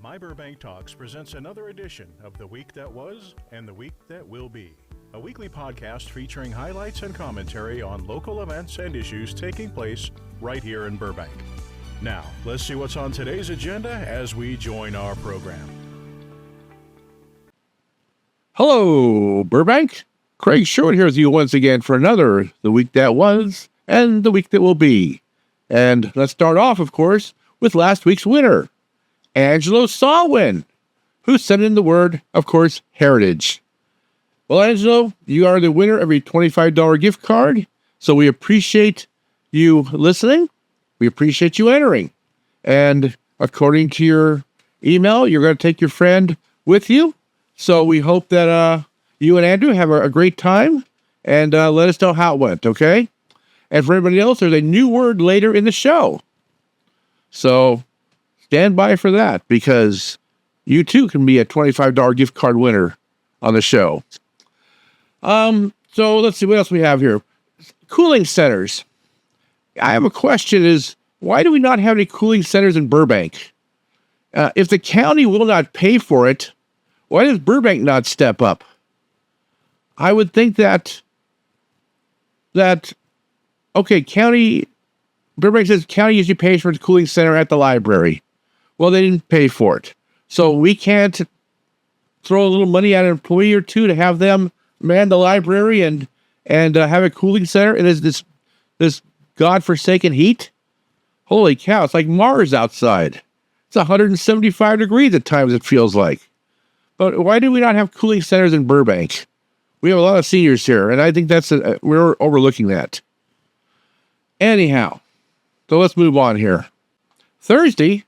My Burbank Talks presents another edition of The Week That Was and The Week That Will Be, a weekly podcast featuring highlights and commentary on local events and issues taking place right here in Burbank. Now, let's see what's on today's agenda as we join our program. Hello, Burbank. Craig Sherwood here with you once again for another The Week That Was and The Week That Will Be. And let's start off, of course, with last week's winner, Angelo Sawin, who sent in the word, of course, heritage. Well, Angelo, you are the winner of a $25 gift card, so we appreciate you listening. We appreciate you entering. And according to your email, you're going to take your friend with you. So we hope that you and Andrew have a great time, and let us know how it went, okay? And for everybody else, there's a new word later in the show. So stand by for that, because you too can be a $25 gift card winner on the show. So let's see what else we have here. Cooling centers. I have a question is, why do we not have any cooling centers in Burbank? If the county will not pay for it, why does Burbank not step up? I would think that Burbank says county usually pays for the cooling center at the library. Well, they didn't pay for it. So we can't throw a little money at an employee or two to have them man the library and have a cooling center. It is this godforsaken heat. Holy cow, it's like Mars outside. It's 175 degrees at times, it feels like. But why do we not have cooling centers in Burbank? We have a lot of seniors here, and I think we're overlooking that. Anyhow, so let's move on here. Thursday,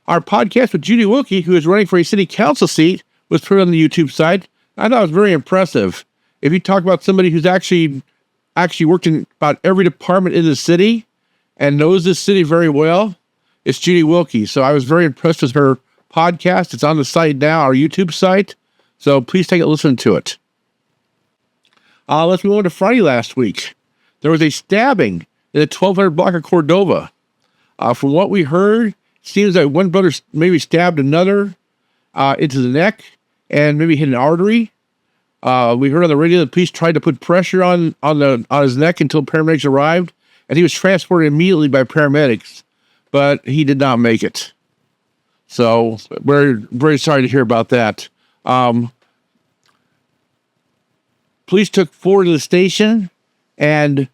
our podcast with Judy Wilkie, who is running for a city council seat, was put on the YouTube site. I thought it was very impressive. If you talk about somebody who's actually worked in about every department in the city and knows this city very well, it's Judy Wilkie. So I was very impressed with her podcast. It's on the site now, our YouTube site. So please take a listen to it. Let's move on to Friday last week. There was a stabbing in the 1200 block of Cordova. From what we heard, seems like one brother maybe stabbed another into the neck and maybe hit an artery. We heard on the radio the police tried to put pressure on his neck until paramedics arrived, and he was transported immediately by paramedics, but he did not make it. So we're very sorry to hear about that. Police took forward to the station, and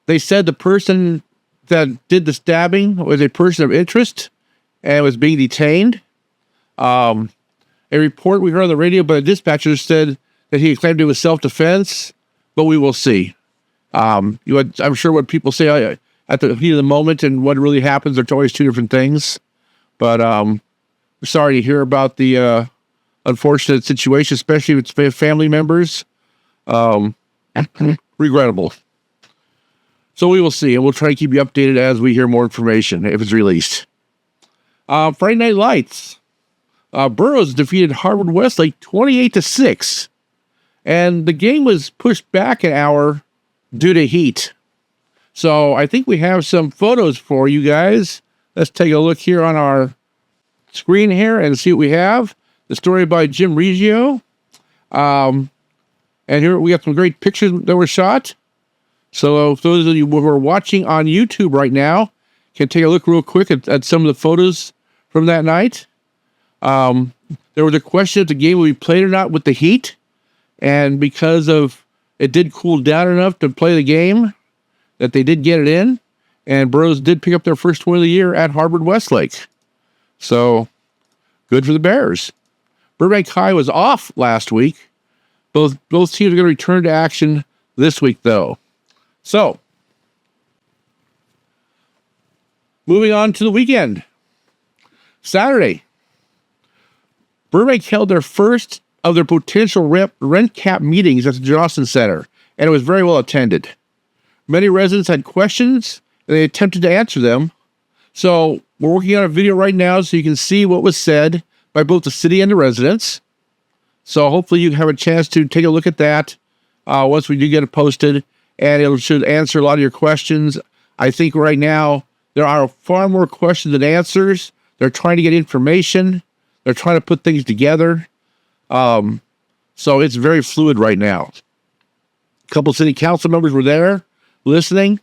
they said the person that did the stabbing was a person of interest and was being detained. A report we heard on the radio by the dispatcher said that he claimed it was self-defense, but we will see. I'm sure what people say at the heat of the moment and what really happens are always two different things. But we're sorry to hear about the unfortunate situation, especially with family members. Regrettable. So we will see, and we'll try to keep you updated as we hear more information if it's released. Friday Night Lights. Burroughs defeated Harvard-Westlake 28-6, and the game was pushed back an hour due to heat. So I think we have some photos for you guys. Let's take a look here on our screen here and see what we have. The story by Jim Reggio. And here we got some great pictures that were shot. So if those of you who are watching on YouTube right now can take a look real quick at some of the photos from that night. There was a question if the game would be played or not with the heat. And because of it did cool down enough to play the game, that they did get it in. And Burroughs did pick up their first win of the year at Harvard-Westlake. So good for the Bears. Burbank High was off last week. Both teams are going to return to action this week, though. So, moving on to the weekend. Saturday, Burbank held their first of their potential rent cap meetings at the Johnson Center, and it was very well attended. Many residents had questions, and they attempted to answer them. So, we're working on a video right now so you can see what was said by both the city and the residents. So hopefully you have a chance to take a look at that once we do get it posted, and it should answer a lot of your questions. I think right now there are far more questions than answers. They're trying to get information. They're trying to put things together. So it's very fluid right now. A couple city council members were there listening,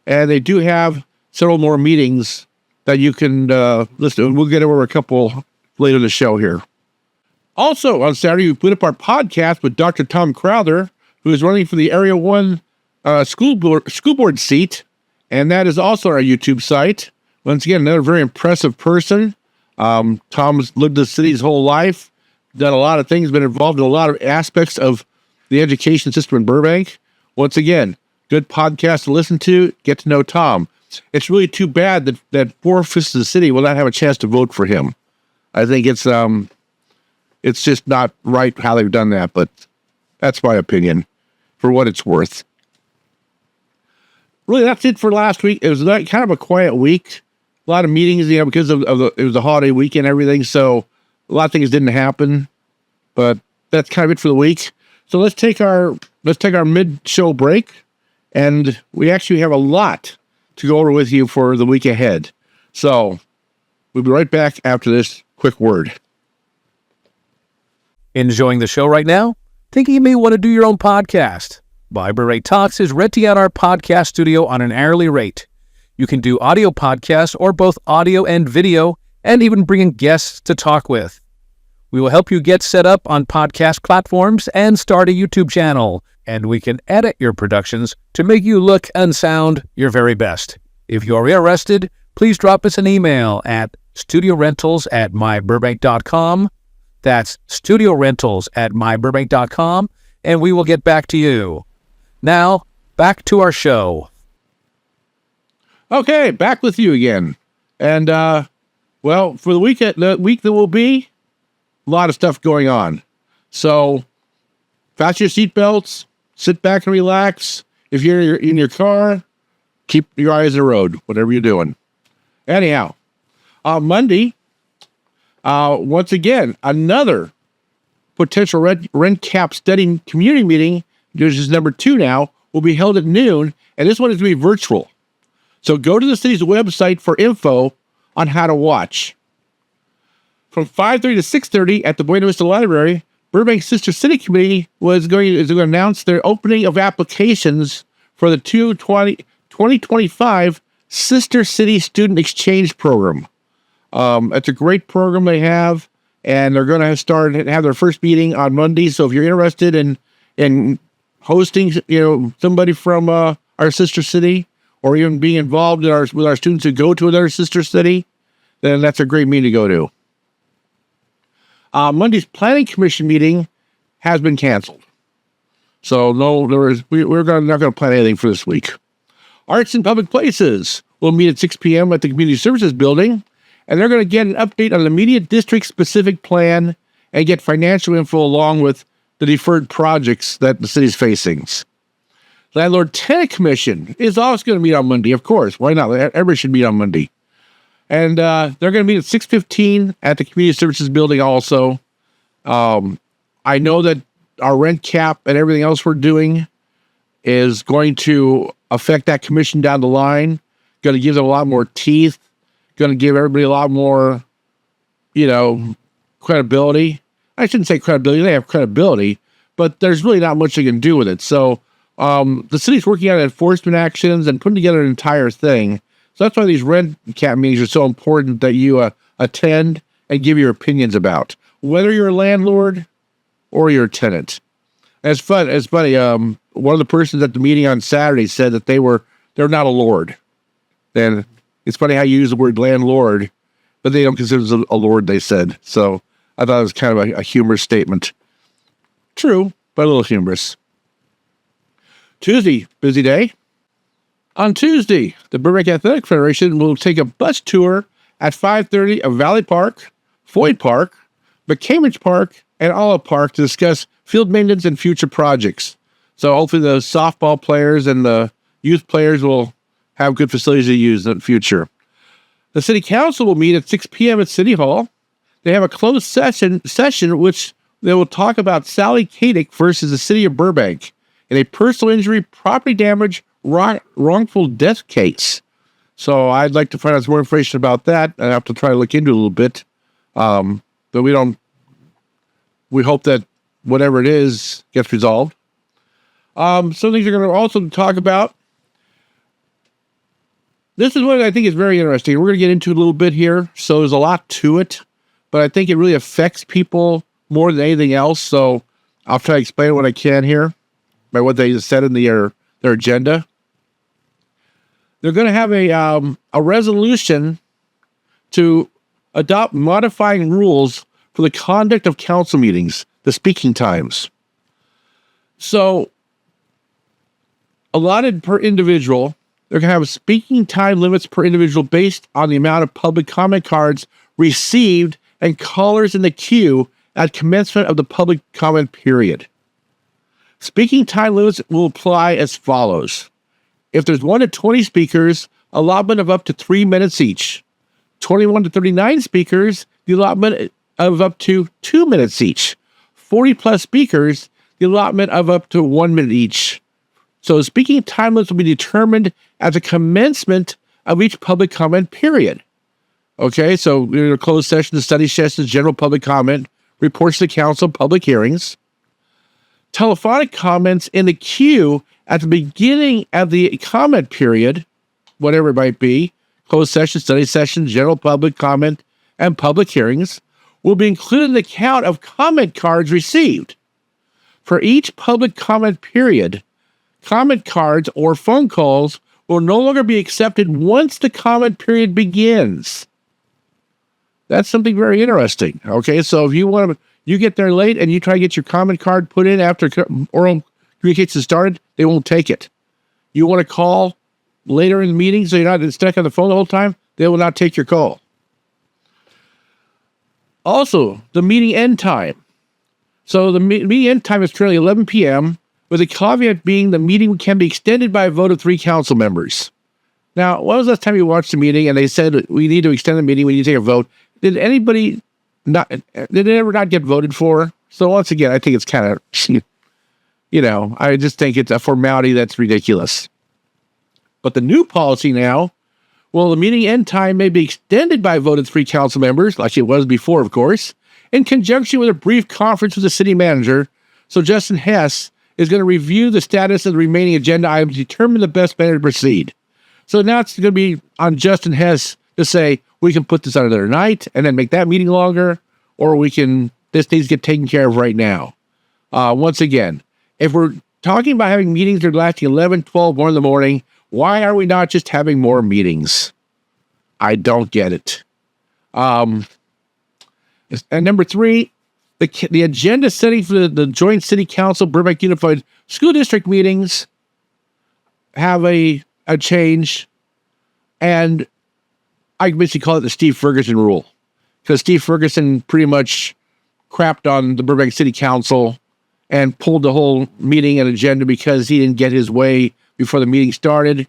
and they do have several more meetings that you can listen to. We'll get over a couple later in the show here. Also, on Saturday, we put up our podcast with Dr. Tom Crowther, who is running for the Area 1 school board seat, and that is also our YouTube site. Once again, another very impressive person. Tom's lived the city his whole life, done a lot of things, been involved in a lot of aspects of the education system in Burbank. Once again, good podcast to listen to, get to know Tom. It's really too bad that 4/5 of the city will not have a chance to vote for him. I think it's just not right how they've done that, but that's my opinion, for what it's worth. Really, that's it for last week. It was kind of a quiet week. A lot of meetings, because it was a holiday weekend and everything, so a lot of things didn't happen, but that's kind of it for the week. So let's take our mid-show break, and we actually have a lot to go over with you for the week ahead. So we'll be right back after this quick word. Enjoying the show right now? Thinking you may want to do your own podcast? Library Talks is renting out our podcast studio on an hourly rate. You can do audio podcasts or both audio and video, and even bring in guests to talk with. We will help you get set up on podcast platforms and start a YouTube channel, and we can edit your productions to make you look and sound your very best. If you are interested, please drop us an email at studiorentals@myburbank.com. That's studiorentals@myburbank.com, and we will get back to you. Now, back to our show. Okay, back with you again. And, for the week that will be, a lot of stuff going on. So, fasten your seatbelts, sit back and relax. If you're in your car, keep your eyes on the road, whatever you're doing. Anyhow, on Monday, once again, another potential rent cap study community meeting, which is number 2 now, will be held at noon, and this one is going to be virtual. So go to the city's website for info on how to watch. From 5:30 to 6:30 at the Buena Vista Library, Burbank Sister City Committee is going to announce their opening of applications for the 2025 Sister City Student Exchange Program. It's a great program they have, and they're going to have their first meeting on Monday. So if you're interested in hosting, somebody from our sister city, or even being involved with our students who go to another sister city, then that's a great meeting to go to. Monday's Planning Commission meeting has been canceled. So we're not going to plan anything for this week. Arts and Public Places will meet at 6 p.m. at the Community Services Building, and they're going to get an update on the immediate district-specific plan and get financial info along with the deferred projects that the city's facing. Landlord-Tenant Commission is also going to meet on Monday, of course. Why not? Everybody should meet on Monday. And they're going to meet at 6:15 at the Community Services Building also. I know that our rent cap and everything else we're doing is going to affect that commission down the line. Going to give them a lot more teeth. Going to give everybody a lot more, credibility. I shouldn't say credibility. They have credibility, but there's really not much they can do with it. So the city's working on enforcement actions and putting together an entire thing. So that's why these rent cap meetings are so important that you attend and give your opinions about, whether you're a landlord or you're a tenant. It's funny. One of the persons at the meeting on Saturday said that they're not a lord. And it's funny how you use the word landlord, but they don't consider themselves a lord, they said. So I thought it was kind of a humorous statement. True, but a little humorous. Tuesday, busy day. On Tuesday, the Burbank Athletic Federation will take a bus tour at 5:30 of Valley Park, Floyd Park, McCambridge Park, and Olive Park to discuss field maintenance and future projects. So hopefully the softball players and the youth players will have good facilities to use in the future. The City Council will meet at 6 p.m. at City Hall. They have a closed session which they will talk about Sally Kadick versus the City of Burbank in a personal injury, property damage, wrongful death case. So I'd like to find out some more information about that. I have to try to look into it a little bit. But So we hope that whatever it is gets resolved. Some things we're going to also talk about. This is what I think is very interesting. We're going to get into it a little bit here. So there's a lot to it, but I think it really affects people more than anything else. So I'll try to explain what I can here by what they said in their agenda. They're going to have a resolution to adopt modifying rules for the conduct of council meetings, the speaking times. So allotted per individual, they're going to have speaking time limits per individual based on the amount of public comment cards received and callers in the queue at commencement of the public comment period. Speaking time limits will apply as follows. If there's 1 to 20 speakers, allotment of up to 3 minutes each. 21 to 39 speakers, the allotment of up to 2 minutes each. 40 plus speakers, the allotment of up to 1 minute each. So speaking time limits will be determined at the commencement of each public comment period. Okay, so we're in a closed session, study sessions, general public comment, reports to council, public hearings. Telephonic comments in the queue at the beginning of the comment period, whatever it might be, closed session, study session, general public comment, and public hearings, will be included in the count of comment cards received. For each public comment period, comment cards or phone calls will no longer be accepted once the comment period begins. That's something very interesting. Okay, so if you get there late and you try to get your comment card put in after oral communication started, they won't take it. You want to call later in the meeting so you're not stuck on the phone the whole time, they will not take your call. Also, the meeting end time. So the meeting end time is currently 11 p.m., with the caveat being the meeting can be extended by a vote of 3 council members. Now, when was the last time you watched the meeting and they said, we need to extend the meeting, we need to take a vote? Did it ever not get voted for? So once again, I think it's kind of, I just think it's a formality that's ridiculous. But the new policy now, well, the meeting end time may be extended by a vote of 3 council members, like it was before, of course, in conjunction with a brief conference with the city manager. So Justin Hess is going to review the status of the remaining agenda items to determine the best manner to proceed. So now it's going to be on Justin Hess to say, we can put this on another night and then make that meeting longer, or this needs to get taken care of right now. Once again, if we're talking about having meetings that are lasting 11, 12, 1 in the morning, why are we not just having more meetings? I don't get it. And number 3, the agenda setting for the joint city council Burbank Unified School District meetings have a change, and I basically call it the Steve Ferguson rule, because Steve Ferguson pretty much crapped on the Burbank City Council and pulled the whole meeting and agenda because he didn't get his way before the meeting started.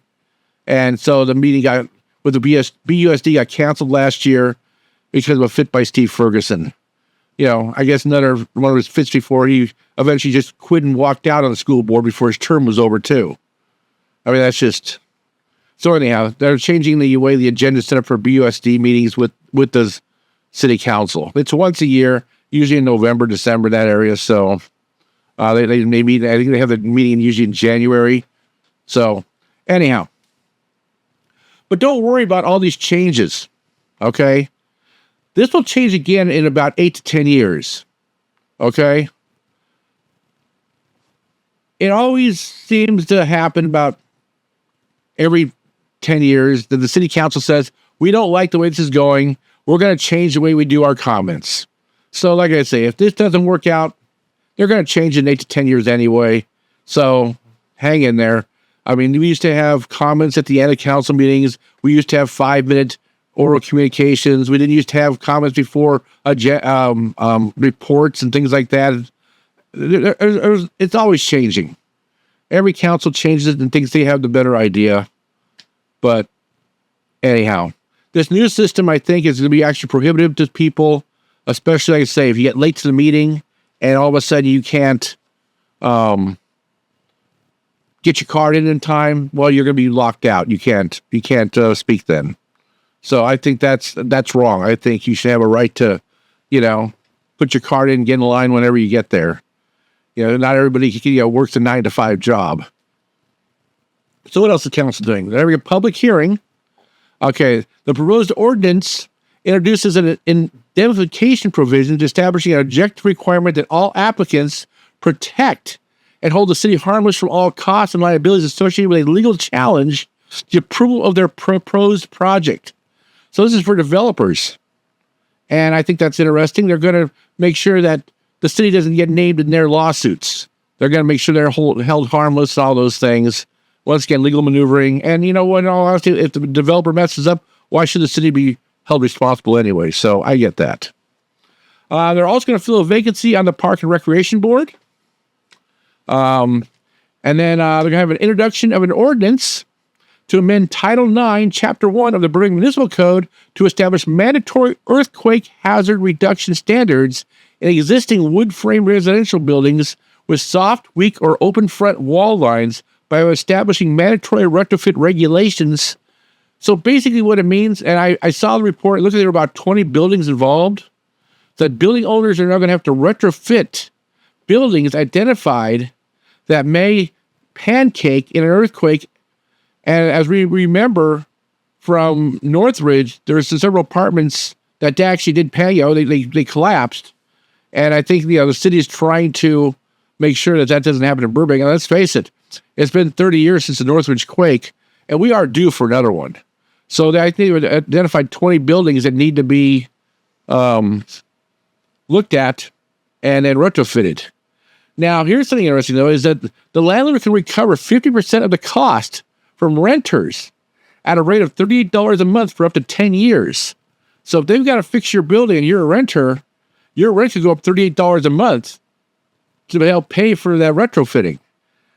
And so the meeting with the BUSD got canceled last year because of a fit by Steve Ferguson. I guess another one of his fits before he eventually just quit and walked out on the school board before his term was over too. I mean, that's just... So anyhow, they're changing the way the agenda is set up for BUSD meetings with the city council. It's once a year, usually in November, December, that area. So they meet, I think they have the meeting usually in January. So anyhow, but don't worry about all these changes, okay? This will change again in about 8 to 10 years, okay? It always seems to happen about every 10 years that the city council says, we don't like the way this is going. We're going to change the way we do our comments. So like I say, if this doesn't work out, they're going to change in 8 to 10 years anyway. So hang in there. I mean, we used to have comments at the end of council meetings. We used to have 5-minute oral communications. We didn't used to have comments before reports and things like that. It's always changing. Every council changes it and thinks they have the better idea. But anyhow, this new system, I think, is going to be actually prohibitive to people, especially, like I say, if you get late to the meeting and all of a sudden you can't get your card in time, well, you're going to be locked out. You can't speak then. So I think that's wrong. I think you should have a right to, put your card in, get in line whenever you get there. Not everybody works a 9-to-5 job. So what else is council doing? They're having a public hearing. Okay, the proposed ordinance introduces an indemnification provision establishing an objective requirement that all applicants protect and hold the city harmless from all costs and liabilities associated with a legal challenge to the approval of their proposed project. So this is for developers. And I think that's interesting. They're going to make sure that the city doesn't get named in their lawsuits. They're going to make sure they're held harmless, all those things. Once again, legal maneuvering. And in all honesty, if the developer messes up, why should the city be held responsible anyway? So I get that. They're also going to fill a vacancy on the Park and Recreation Board. And then they're going to have an introduction of an ordinance to amend Title IX, Chapter 1 of the Burbank Municipal Code to establish mandatory earthquake hazard reduction standards in existing wood frame residential buildings with soft, weak, or open front wall lines by establishing mandatory retrofit regulations. So basically what it means, and I saw the report, it looks like there were about 20 buildings involved, that building owners are now going to have to retrofit buildings identified that may pancake in an earthquake. And as we remember from Northridge, there's several apartments that actually did pancake. They collapsed. And I think the city is trying to make sure that doesn't happen in Burbank. And let's face it, it's been 30 years since the Northridge quake, and we are due for another one. So I think they identified 20 buildings that need to be looked at and then retrofitted. Now, here's something interesting, though, is that the landlord can recover 50% of the cost from renters at a rate of $38 a month for up to 10 years. So if they've got to fix your building and you're a renter, your rent could go up $38 a month to help pay for that retrofitting.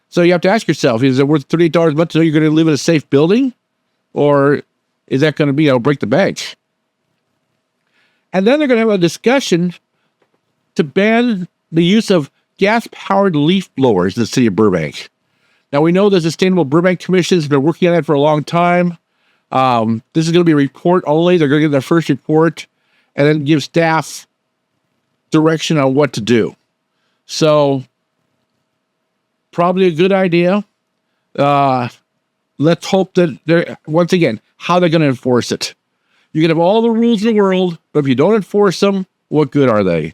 So you have to ask yourself, is it worth $38 a month to know you're going to live in a safe building? Or is that going to be, break the bank? And then they're going to have a discussion to ban the use of gas-powered leaf blowers in the city of Burbank. Now, we know the Sustainable Burbank Commission has been working on that for a long time. This is going to be a report only. They're going to get their first report and then give staff direction on what to do. So, probably a good idea. Let's hope that once again, how they're going to enforce it. You can have all the rules in the world, but if you don't enforce them, what good are they?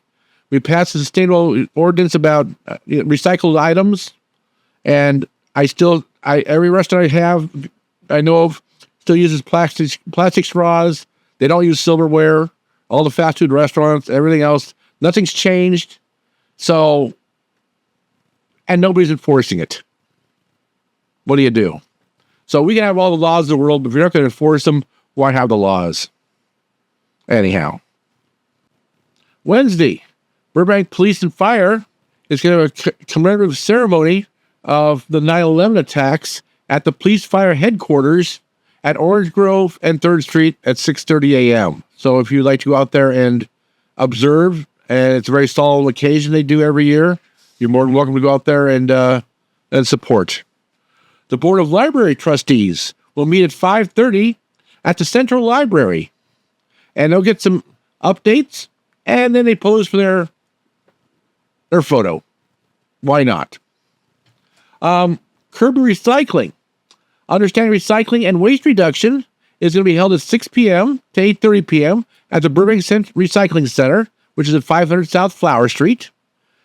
We passed a sustainable ordinance about recycled items, and every restaurant I know of still uses plastic straws. They don't use silverware. All the fast food restaurants, everything else, nothing's changed. So, and nobody's enforcing it. What do you do? So we can have all the laws in the world, but if you're not going to enforce them, why have the laws? Anyhow. Wednesday, Burbank Police and Fire is going to have a commemorative ceremony of the 9/11 attacks at the police fire headquarters at Orange Grove and 3rd Street at 6:30 a.m. So if you'd like to go out there and observe, and it's a very solemn occasion they do every year, you're more than welcome to go out there and support. The Board of Library Trustees will meet at 5:30 at the Central Library, and they'll get some updates, and then they pose for their photo. Why not? Curb recycling. Understanding recycling and waste reduction is going to be held at 6 p.m. to 8:30 p.m. at the Burbank Recycling Center, which is at 500 South Flower Street.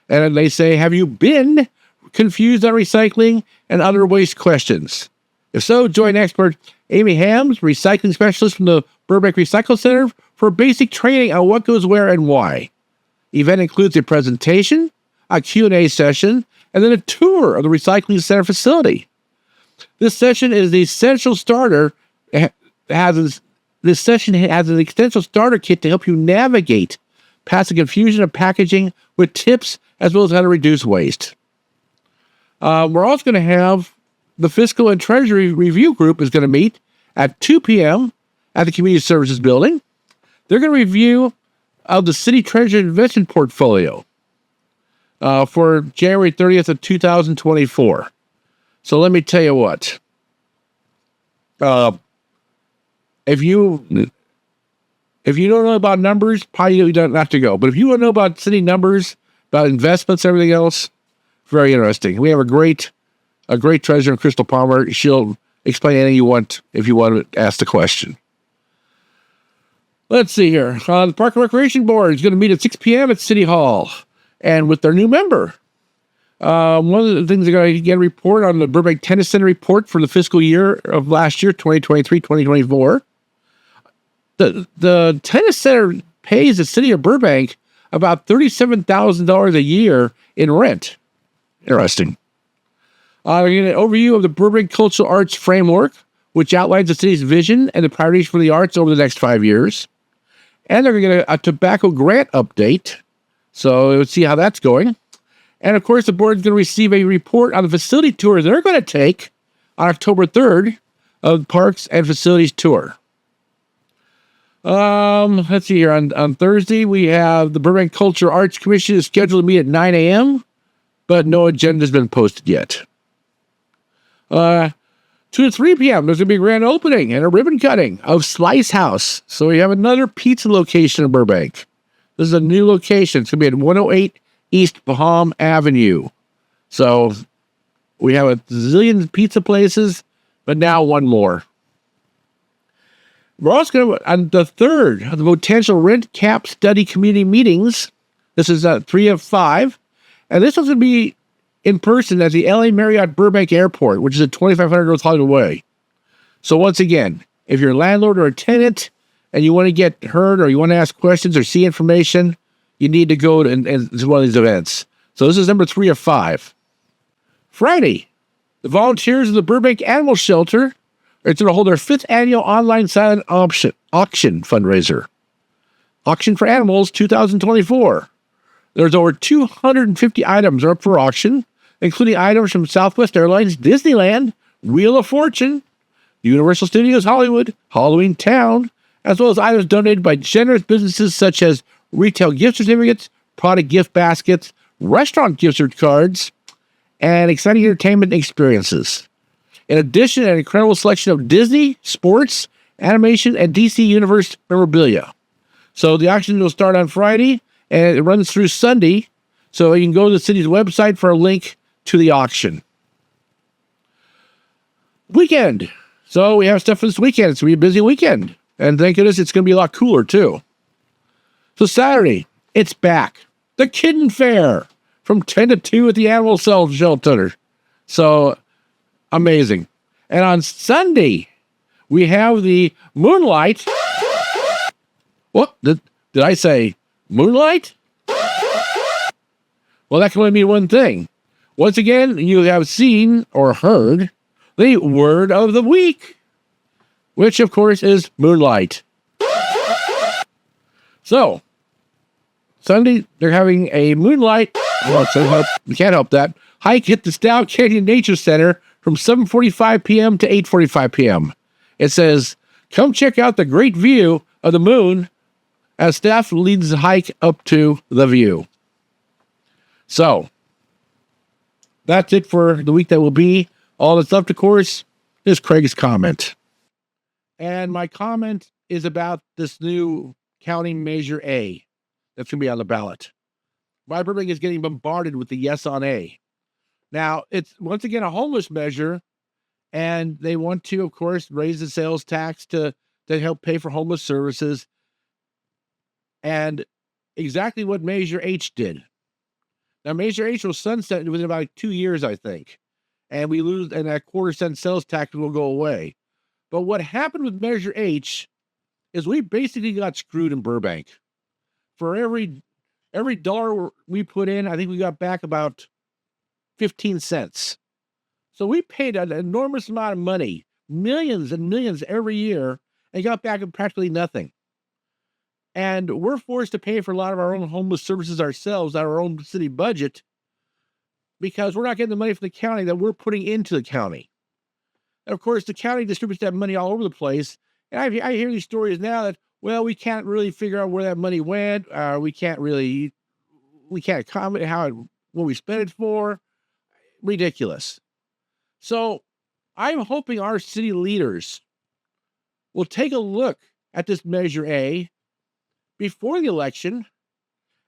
And they say, have you been confused on recycling and other waste questions? If so, join expert Amy Hams, recycling specialist from the Burbank Recycle Center, for basic training on what goes where and why. Event includes a presentation, a Q&A session, and then a tour of the recycling center facility. This session is the essential starter. This session has an essential starter kit to help you navigate past the confusion of packaging with tips as well as how to reduce waste. We're also going to have the Fiscal and Treasury Review Group is going to meet at 2 p.m. at the Community Services Building. They're going to review the City Treasury Investment Portfolio for January 30th of 2024. So let me tell you what. If you If you don't know about numbers, probably you don't have to go. But if you want to know about city numbers, about investments, everything else, very interesting. We have a great treasurer, Crystal Palmer. She'll explain anything you want if you want to ask the question. Let's see here. The Park and Recreation Board is going to meet at 6 p.m. at City Hall, and with their new member. One of the things they're going to get a report on the Burbank Tennis Center report for the fiscal year of last year, 2023-2024. The tennis center pays the city of Burbank about $37,000 a year in rent. Interesting. They're getting an overview of the Burbank Cultural Arts Framework, which outlines the city's vision and the priorities for the arts over the next 5 years. And they're going to get a tobacco grant update. So let's see how that's going. And of course, the board is going to receive a report on the facility tour they're going to take on October 3rd of the Parks and Facilities Tour. Let's see here. On Thursday, we have the Burbank Culture Arts Commission is scheduled to meet at 9 a.m., but no agenda has been posted yet. 2 to 3 p.m., there's going to be a grand opening and a ribbon cutting of Slice House. So we have another pizza location in Burbank. This is a new location. It's going to be at 108 East Baham Avenue. So we have a zillion pizza places, but now one more. We're also going to, on the 3rd of the potential rent cap study community meetings, this is 3 of 5, and this one's going to be in person at the LA Marriott Burbank Airport, which is at 2500 North Hollywood Way. So once again, if you're a landlord or a tenant and you want to get heard or you want to ask questions or see information, you need to go to one of these events. So this is number 3 of 5. Friday, the volunteers of the Burbank Animal Shelter are going to hold their 5th annual online silent auction fundraiser. Auction for Animals 2024. There's over 250 items are up for auction, including items from Southwest Airlines, Disneyland, Wheel of Fortune, Universal Studios Hollywood, Halloween Town, as well as items donated by generous businesses such as retail gift certificates, product gift baskets, restaurant gift cards, and exciting entertainment experiences. In addition, an incredible selection of Disney, sports, animation, and DC Universe memorabilia. So the auction will start on Friday, and it runs through Sunday. So you can go to the city's website for a link to the auction. Weekend. So we have stuff for this weekend. It's going to be a busy weekend. And thank goodness it's going to be a lot cooler, too. So Saturday, it's back. The Kitten Fair from 10 to 2 at the Animal Shelter. So amazing. And on Sunday, we have the Moonlight. What? Did I say Moonlight? Well, that can only mean one thing. Once again, you have seen or heard the word of the week, which, of course, is Moonlight. So, Sunday, they're having a Moonlight. Well, we can't help that. Hike at the Stout Canyon Nature Center from 7:45 p.m. to 8:45 p.m. It says, come check out the great view of the moon as staff leads the hike up to the view. So, that's it for the week that will be. All that's left, of course, is Craig's comment. And my comment is about this new County Measure A that's going to be on the ballot. Burbank is getting bombarded with the yes on A. Now, it's once again a homeless measure, and they want to, of course, raise the sales tax to help pay for homeless services. And exactly what Measure H did. Now, Measure H will sunset within about 2 years, I think. And we lose, and that quarter-cent sales tax will go away. But what happened with Measure H is we basically got screwed in Burbank. For every dollar we put in, I think we got back about 15 cents. So we paid an enormous amount of money, millions and millions every year, and got back practically nothing. And we're forced to pay for a lot of our own homeless services ourselves out of our own city budget because we're not getting the money from the county that we're putting into the county. And of course, the county distributes that money all over the place. And I hear these stories now that, well, we can't really figure out where that money went. We can't comment what we spent it for. Ridiculous. So I'm hoping our city leaders will take a look at this Measure A before the election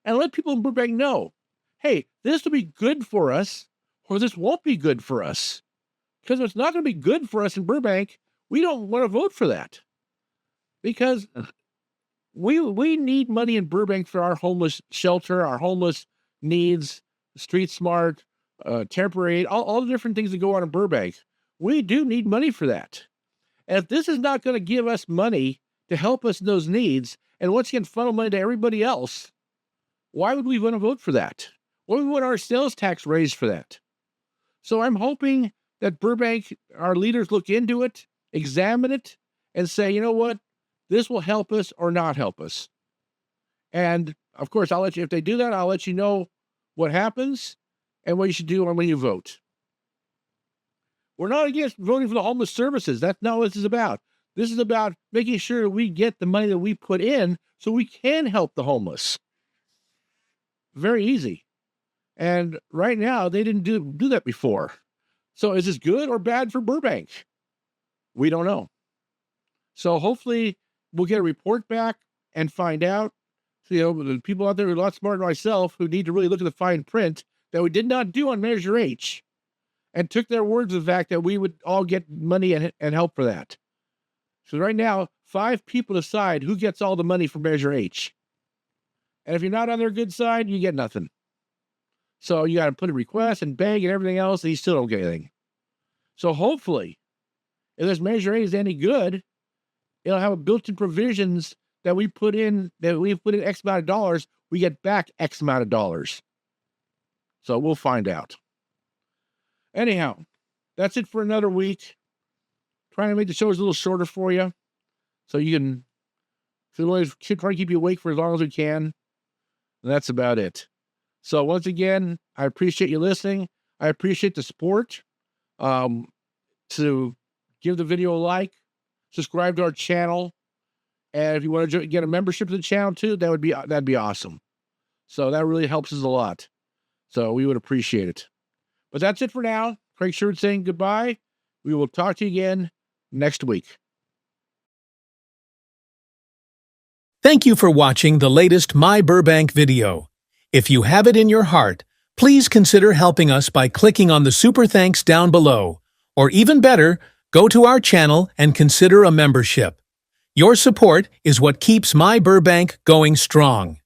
and let people in Burbank know, hey, this will be good for us or this won't be good for us. Because if it's not going to be good for us in Burbank, we don't want to vote for that. Because we need money in Burbank for our homeless shelter, our homeless needs, Street Smart, temporary aid, all the different things that go on in Burbank. We do need money for that. And if this is not going to give us money to help us in those needs, and once again funnel money to everybody else, why would we want to vote for that? Why would we want our sales tax raised for that? So I'm hoping that Burbank, our leaders look into it, examine it, and say, you know what, this will help us or not help us. And of course, I'll let you, if they do that, I'll let you know what happens and what you should do when you vote. We're not against voting for the homeless services. That's not what this is about. This is about making sure we get the money that we put in so we can help the homeless. Very easy. And right now, they didn't do that before. So is this good or bad for Burbank? We don't know. So hopefully we'll get a report back and find out. So, the people out there who are a lot smarter than myself who need to really look at the fine print that we did not do on Measure H and took their word for the fact that we would all get money and help for that. So right now, 5 people decide who gets all the money for Measure H. And if you're not on their good side, you get nothing. So you got to put a request and beg and everything else, and you still don't get anything. So hopefully, if this Measure A is any good, it'll have built-in provisions that we put in X amount of dollars, we get back X amount of dollars. So we'll find out. Anyhow, that's it for another week. Trying to make the shows a little shorter for you, so you can try to keep you awake for as long as we can. And that's about it. So once again, I appreciate you listening. I appreciate the support. To give the video a like, subscribe to our channel, and if you want to get a membership to the channel too, that'd be awesome. So that really helps us a lot. So we would appreciate it. But that's it for now. Craig Sherwood saying goodbye. We will talk to you again next week. Thank you for watching the latest My Burbank video. If you have it in your heart, please consider helping us by clicking on the super thanks down below. Or even better, go to our channel and consider a membership. Your support is what keeps My Burbank going strong.